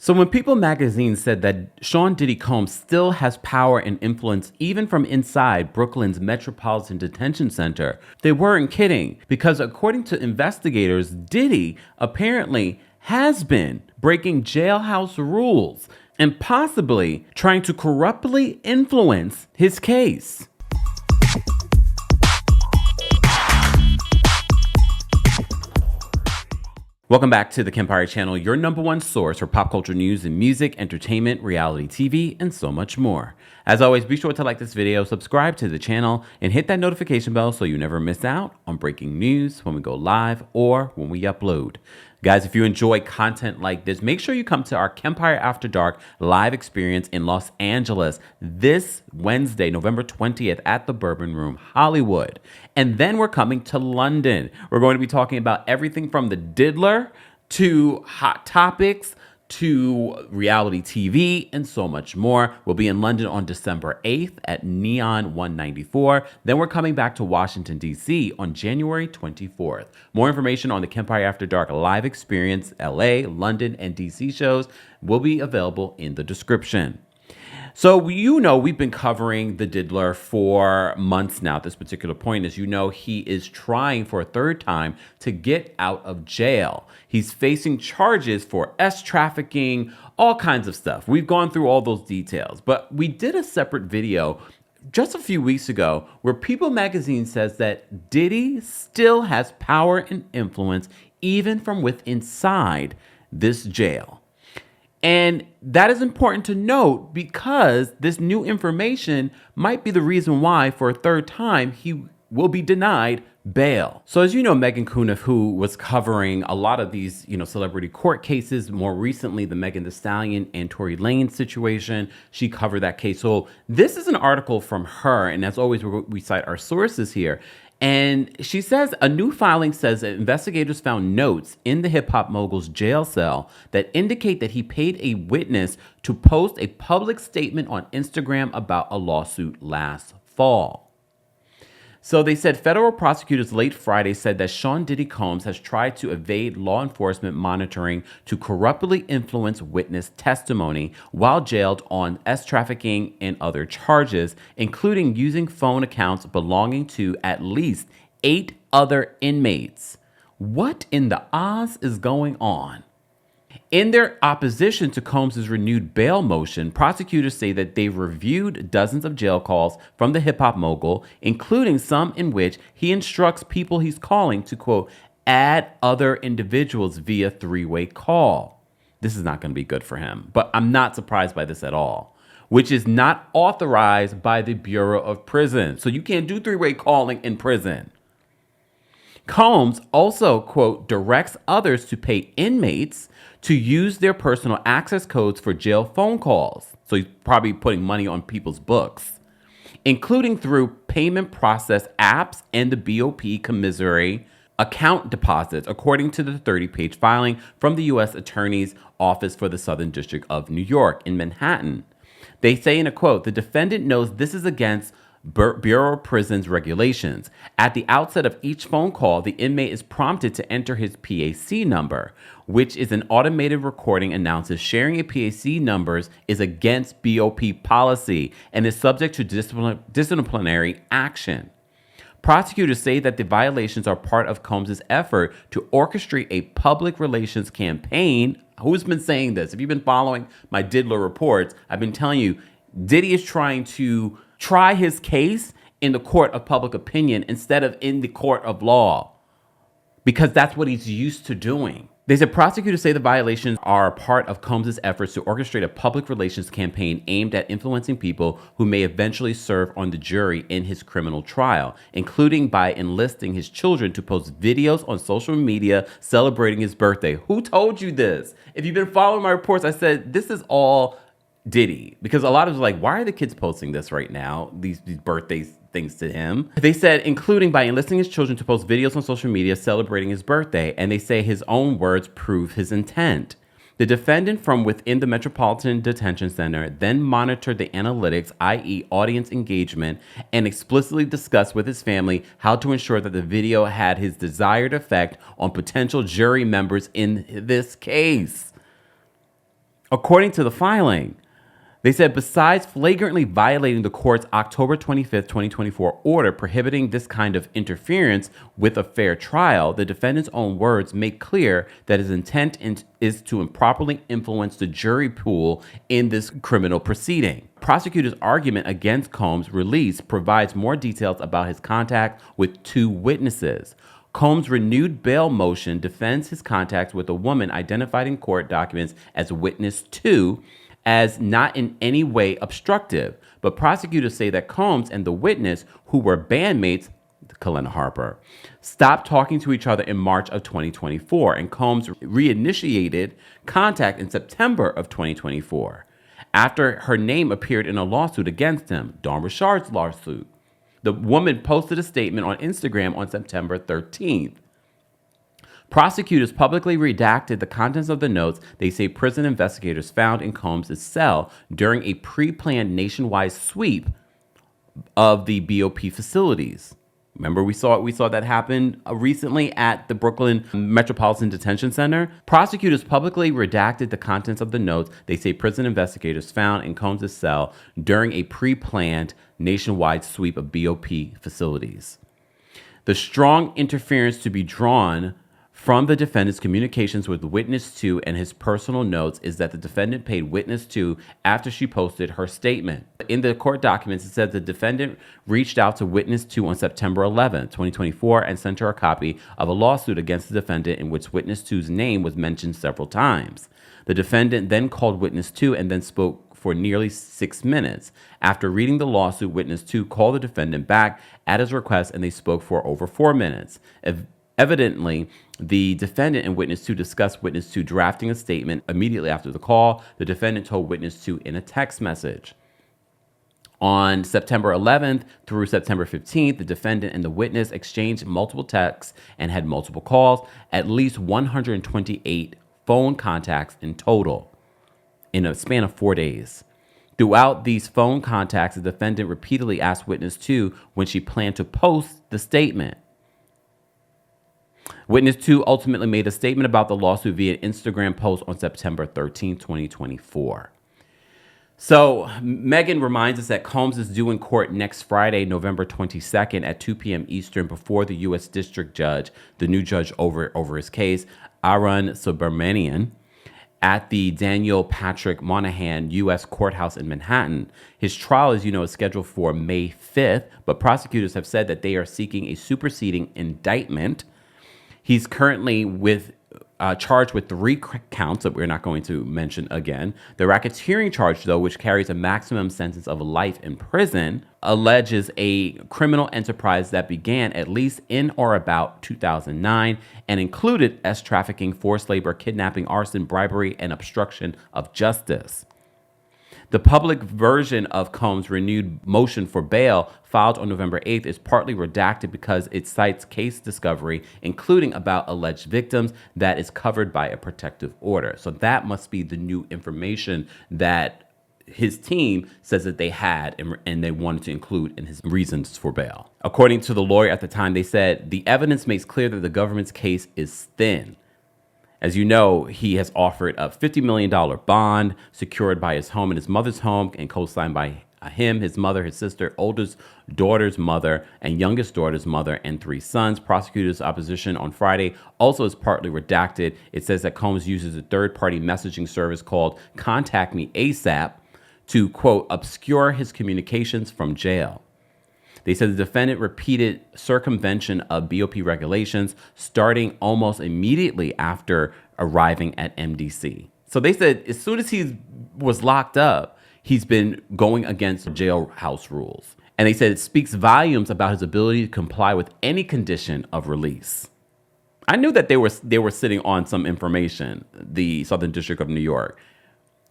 So when People magazine said that Sean Diddy Combs still has power and influence even from inside Brooklyn's Metropolitan Detention Center, they weren't kidding, because according to investigators, Diddy apparently has been breaking jailhouse rules and possibly trying to corruptly influence his case. Welcome back to the Kempire channel, your number one source for pop culture news and music, entertainment, reality TV, and so much more. As always, be sure to like this video, subscribe to the channel, and hit that notification bell so you never miss out on breaking news when we go live or when we upload. Guys, if you enjoy content like this, make sure you come to our Kempire After Dark live experience in Los Angeles this Wednesday, November 20th at the Bourbon Room, Hollywood. And then we're coming to London. We're going to be talking about everything from the Diddler to Hot Topics to reality TV and so much more. We'll be in London on December 8th at Neon 194. Then we're coming back to Washington, D.C. on January 24th. More information on the Kempire After Dark live experience, LA, London, and D.C. shows will be available in the description. So, you know, we've been covering the Diddler for months now at this particular point. As you know, he is trying for a third time to get out of jail. He's facing charges for trafficking, all kinds of stuff. We've gone through all those details, but we did a separate video just a few weeks ago where People magazine says that Diddy still has power and influence even from within inside this jail. And that is important to note because this new information might be the reason why, for a third time, he will be denied bail. So as you know, Megan Cuniff, who was covering a lot of these, celebrity court cases, more recently, the Megan Thee Stallion and Tory Lanez situation, she covered that case. So this is an article from her. And as always, we cite our sources here. And she says a new filing says that investigators found notes in the hip hop mogul's jail cell that indicate that he paid a witness to post a public statement on Instagram about a lawsuit last fall. So they said federal prosecutors late Friday said that Sean Diddy Combs has tried to evade law enforcement monitoring to corruptly influence witness testimony while jailed on trafficking and other charges, including using phone accounts belonging to at least 8 other inmates. What in the Oz is going on? In their opposition to Combs' renewed bail motion, prosecutors say that they've reviewed dozens of jail calls from the hip-hop mogul, including some in which he instructs people he's calling to, quote, add other individuals via three-way call. This is not going to be good for him, but I'm not surprised by this at all, which is not authorized by the Bureau of Prisons. So you can't do three-way calling in prison. Combs also, quote, directs others to pay inmates to use their personal access codes for jail phone calls. So he's probably putting money on people's books, including through payment process apps and the BOP commissary account deposits, according to the 30-page filing from the U.S. Attorney's Office for the Southern District of New York in Manhattan. They say in a quote, the defendant knows this is against Bureau of Prisons regulations. At the outset of each phone call, the inmate is prompted to enter his PAC number, which is an automated recording announces sharing a PAC numbers is against BOP policy and is subject to disciplinary action. Prosecutors say that the violations are part of Combs' effort to orchestrate a public relations campaign. Who's been saying this? If you've been following my Diddler reports, I've been telling you, Diddy is trying to try his case in the court of public opinion instead of in the court of law, because that's what he's used to doing. They said prosecutors say the violations are a part of Combs' efforts to orchestrate a public relations campaign aimed at influencing people who may eventually serve on the jury in his criminal trial, including by enlisting his children to post videos on social media celebrating his birthday. Who told you this? If you've been following my reports, I said this is all Diddy, because a lot of us are like, why are the kids posting this right now? These birthday things to him. They said, including by enlisting his children to post videos on social media celebrating his birthday. And they say his own words prove his intent. The defendant from within the Metropolitan Detention Center then monitored the analytics, i.e. audience engagement, and explicitly discussed with his family how to ensure that the video had his desired effect on potential jury members in this case. According to the filing, they said besides flagrantly violating the court's October 25th, 2024 order prohibiting this kind of interference with a fair trial, the defendant's own words make clear that his intent is to improperly influence the jury pool in this criminal proceeding. Prosecutor's argument against Combs' release provides more details about his contact with two witnesses. Combs' renewed bail motion defends his contacts with a woman identified in court documents as witness 2 as not in any way obstructive. But prosecutors say that Combs and the witness, who were bandmates, Kalena Harper, stopped talking to each other in March of 2024, and Combs reinitiated contact in September of 2024 after her name appeared in a lawsuit against him, Dawn Richard's lawsuit. The woman posted a statement on Instagram on September 13th. Prosecutors publicly redacted the contents of the notes they say prison investigators found in Combs' cell during a pre-planned nationwide sweep of the BOP facilities. Remember, we saw that happen recently at the Brooklyn Metropolitan Detention Center. Prosecutors publicly redacted the contents of the notes they say prison investigators found in Combs' cell during a pre-planned nationwide sweep of BOP facilities. The strong inference to be drawn from the defendant's communications with witness 2 and his personal notes is that the defendant paid witness 2 after she posted her statement. In the court documents, it says the defendant reached out to witness 2 on September 11, 2024, and sent her a copy of a lawsuit against the defendant in which witness 2's name was mentioned several times. The defendant then called witness 2 and then spoke for nearly 6 minutes. After reading the lawsuit, witness 2 called the defendant back at his request and they spoke for over 4 minutes. Evidently, the defendant and witness 2 discussed witness 2 drafting a statement immediately after the call. The defendant told witness 2 in a text message. On September 11th through September 15th, the defendant and the witness exchanged multiple texts and had multiple calls, at least 128 phone contacts in total in a span of 4 days. Throughout these phone contacts, the defendant repeatedly asked witness 2 when she planned to post the statement. Witness 2 ultimately made a statement about the lawsuit via an Instagram post on September 13, 2024. So Megan reminds us that Combs is due in court next Friday, November 22nd at 2 p.m. Eastern before the U.S. District Judge, the new judge over his case, Arun Subramanian, at the Daniel Patrick Monahan U.S. Courthouse in Manhattan. His trial, as you know, is scheduled for May 5th, but prosecutors have said that they are seeking a superseding indictment. He's currently charged with 3 counts that we're not going to mention again. The racketeering charge, though, which carries a maximum sentence of life in prison, alleges a criminal enterprise that began at least in or about 2009 and included trafficking, forced labor, kidnapping, arson, bribery, and obstruction of justice. The public version of Combs' renewed motion for bail filed on November 8th is partly redacted because it cites case discovery, including about alleged victims, that is covered by a protective order. So that must be the new information that his team says that they had and they wanted to include in his reasons for bail. According to the lawyer at the time, they said, the evidence makes clear that the government's case is thin. As you know, he has offered a $50 million bond secured by his home and his mother's home and co-signed by him, his mother, his sister, oldest daughter's mother, and youngest daughter's mother, and 3 sons. Prosecutors' opposition on Friday also is partly redacted. It says that Combs uses a third-party messaging service called Contact Me ASAP to, quote, obscure his communications from jail. They said the defendant repeated circumvention of BOP regulations starting almost immediately after arriving at MDC. So they said as soon as he was locked up, he's been going against jailhouse rules. And they said it speaks volumes about his ability to comply with any condition of release. I knew that they were sitting on some information, the Southern District of New York,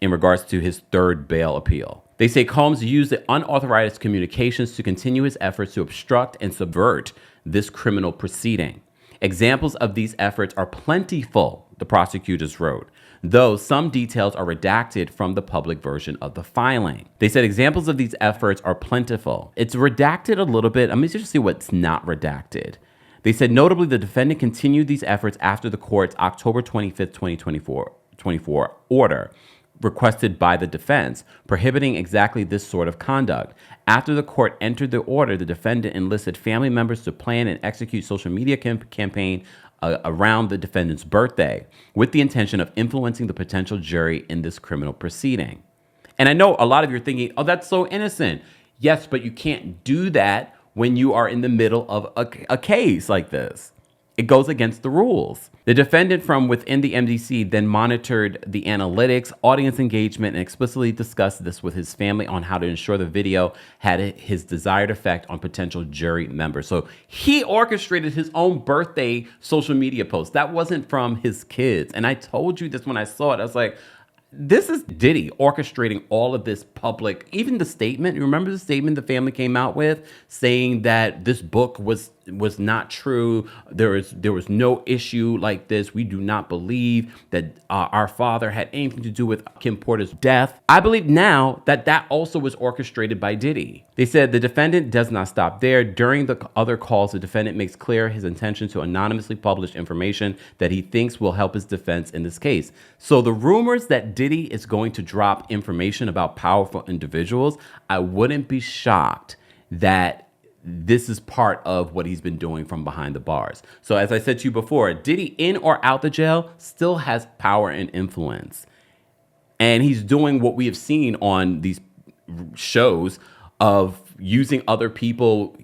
in regards to his third bail appeal. They say Combs used the unauthorized communications to continue his efforts to obstruct and subvert this criminal proceeding. Examples of these efforts are plentiful, the prosecutors wrote, though some details are redacted from the public version of the filing. They said examples of these efforts are plentiful. It's redacted a little bit. Let me just see what's not redacted. They said notably the defendant continued these efforts after the court's October 25th, 2024 order, requested by the defense, prohibiting exactly this sort of conduct. After the court entered the order, the defendant enlisted family members to plan and execute social media campaign around the defendant's birthday with the intention of influencing the potential jury in this criminal proceeding. And I know a lot of you are thinking, oh, that's so innocent. Yes, but you can't do that when you are in the middle of a case like this. It goes against the rules. The defendant from within the MDC then monitored the analytics, audience engagement, and explicitly discussed this with his family on how to ensure the video had his desired effect on potential jury members. So he orchestrated his own birthday social media post. That wasn't from his kids. And I told you this when I saw it. I was like, this is Diddy orchestrating all of this public, even the statement. You remember the statement the family came out with saying that this book was not true. There was no issue like this. We do not believe that our father had anything to do with Kim Porter's death. I believe now that also was orchestrated by Diddy. They said the defendant does not stop there. During the other calls, the defendant makes clear his intention to anonymously publish information that he thinks will help his defense in this case. So the rumors that Diddy is going to drop information about powerful individuals, I wouldn't be shocked that this is part of what he's been doing from behind the bars. So as I said to you before, Diddy, in or out the jail, still has power and influence. And he's doing what we have seen on these shows of using other people,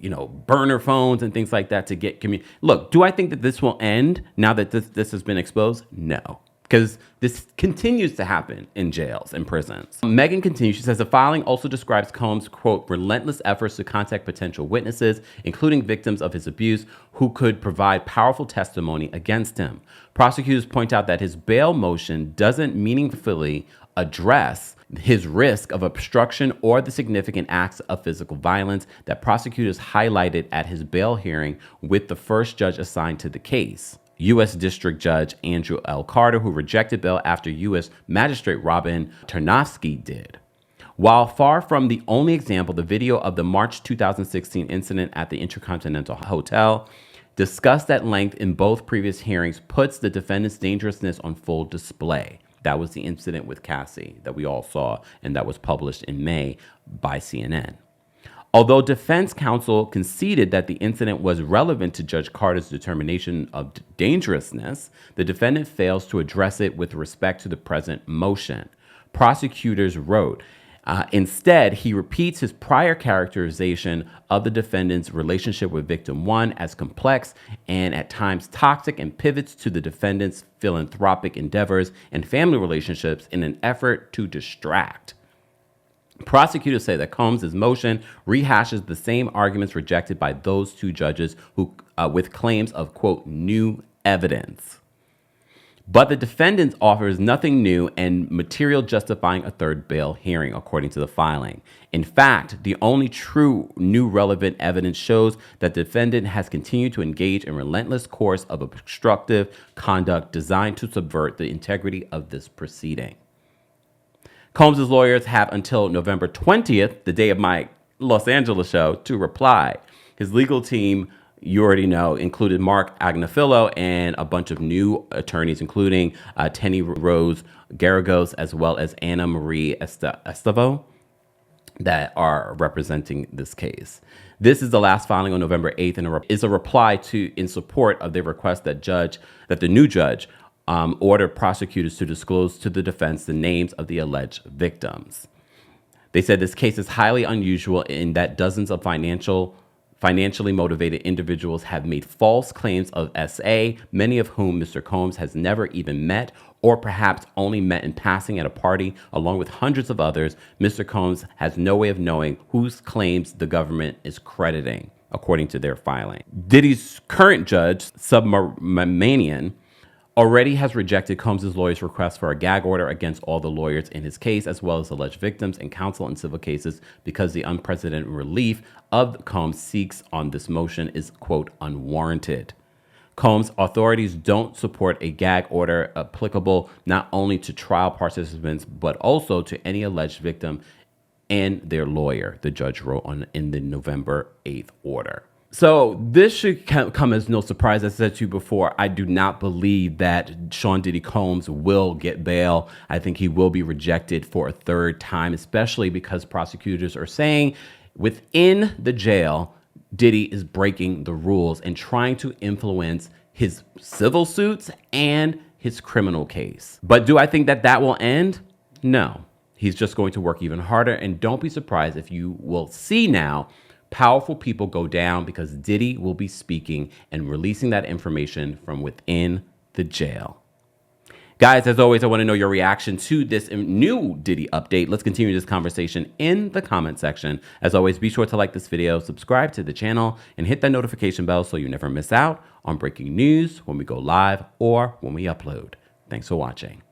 burner phones and things like that to get community. Look, do I think that this will end now that this has been exposed? No. Because this continues to happen in jails and prisons. Megan continues. She says the filing also describes Combs' quote, relentless efforts to contact potential witnesses, including victims of his abuse, who could provide powerful testimony against him. Prosecutors point out that his bail motion doesn't meaningfully address his risk of obstruction or the significant acts of physical violence that prosecutors highlighted at his bail hearing with the first judge assigned to the case, U.S. District Judge Andrew L. Carter, who rejected bail after U.S. Magistrate Robin Tarnowski did. While far from the only example, the video of the March 2016 incident at the Intercontinental Hotel, discussed at length in both previous hearings, puts the defendant's dangerousness on full display. That was the incident with Cassie that we all saw and that was published in May by CNN. Although defense counsel conceded that the incident was relevant to Judge Carter's determination of dangerousness, the defendant fails to address it with respect to the present motion. Prosecutors wrote, instead, he repeats his prior characterization of the defendant's relationship with victim one as complex and at times toxic, and pivots to the defendant's philanthropic endeavors and family relationships in an effort to distract. Prosecutors say that Combs' motion rehashes the same arguments rejected by those two judges who, with claims of, quote, new evidence. But the defendant offers nothing new and material justifying a third bail hearing, according to the filing. In fact, the only true new relevant evidence shows that the defendant has continued to engage in a relentless course of obstructive conduct designed to subvert the integrity of this proceeding. Combs' lawyers have until November 20th, the day of my Los Angeles show, to reply. His legal team, you already know, included Mark Agnafilo and a bunch of new attorneys, including Tenny Rose Garagos, as well as Anna Marie Estavo, that are representing this case. This is the last filing on November 8th and is a reply in support of their request that the new judge ordered prosecutors to disclose to the defense the names of the alleged victims. They said this case is highly unusual in that dozens of financially motivated individuals have made false claims of SA, many of whom Mr. Combs has never even met or perhaps only met in passing at a party. Along with hundreds of others, Mr. Combs has no way of knowing whose claims the government is crediting, according to their filing. Diddy's current judge, Subramanian, already has rejected Combs' lawyers' request for a gag order against all the lawyers in his case, as well as alleged victims and counsel in civil cases, because the unprecedented relief of Combs seeks on this motion is, quote, unwarranted. Combs' authorities don't support a gag order applicable not only to trial participants, but also to any alleged victim and their lawyer, the judge wrote in the November 8th order. So this should come as no surprise. As I said to you before, I do not believe that Sean Diddy Combs will get bail. I think he will be rejected for a third time, especially because prosecutors are saying within the jail, Diddy is breaking the rules and trying to influence his civil suits and his criminal case. But do I think that that will end? No. He's just going to work even harder. And don't be surprised if you will see now powerful people go down because Diddy will be speaking and releasing that information from within the jail. Guys, as always, I want to know your reaction to this new Diddy update. Let's continue this conversation in the comment section. As always, be sure to like this video, subscribe to the channel, and hit that notification bell so you never miss out on breaking news when we go live or when we upload. Thanks for watching.